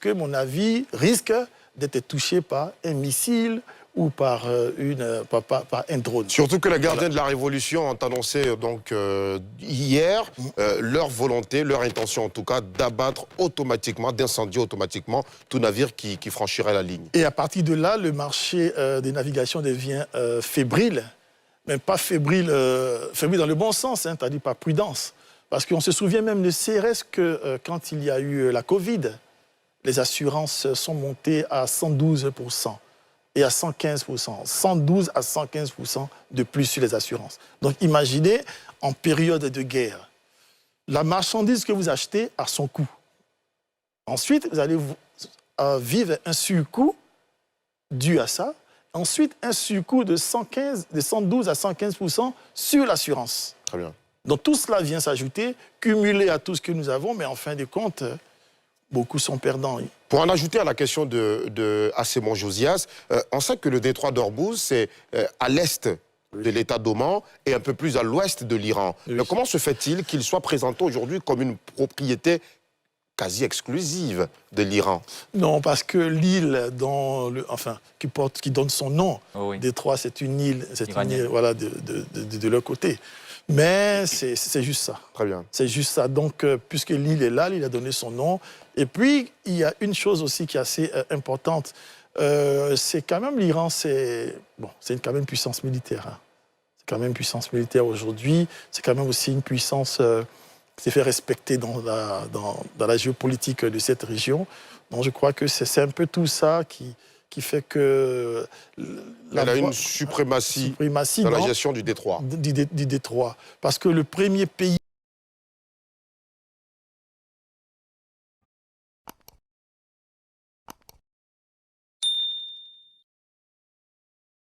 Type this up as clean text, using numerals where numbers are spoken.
que mon navire risque d'être touché par un missile ou par un drone. Surtout que les gardiens de la Révolution ont annoncé donc hier leur volonté, leur intention en tout cas, d'abattre automatiquement, d'incendier automatiquement tout navire qui franchirait la ligne. Et à partir de là, le marché des navigations devient fébrile, mais pas fébrile dans le bon sens, hein, c'est-à-dire par prudence. Parce qu'on se souvient même, ne serait-ce que quand il y a eu la Covid, les assurances sont montées à 112%. Et à 115%, 112 à 115% de plus sur les assurances. Donc imaginez, en période de guerre, la marchandise que vous achetez a son coût. Ensuite, vous allez vivre un surcoût dû à ça. Ensuite, un surcoût de 112 à 115% sur l'assurance. Très bien. Donc tout cela vient s'ajouter, cumulé à tout ce que nous avons, mais en fin de compte, beaucoup sont perdants. Pour en ajouter à la question de Assemon Josias, on sait que le détroit d'Ormuz, c'est à l'est de l'État d'Oman et un peu plus à l'ouest de l'Iran. Oui. Mais comment se fait-il qu'il soit présenté aujourd'hui comme une propriété quasi exclusive de l'Iran? Non, parce que l'île qui donne son nom, Détroit, c'est une île, voilà, de leur côté. Mais c'est juste ça. Très bien. C'est juste ça. Donc, puisque l'île est là, l'île a donné son nom. Et puis, il y a une chose aussi qui est assez importante. C'est quand même l'Iran, c'est quand même une puissance militaire. Hein. C'est quand même une puissance militaire aujourd'hui. C'est quand même aussi une puissance qui s'est fait respecter dans la géopolitique de cette région. Donc, je crois que c'est un peu tout ça qui fait que... Elle a une suprématie dans la gestion du détroit. Du détroit. Parce que le premier pays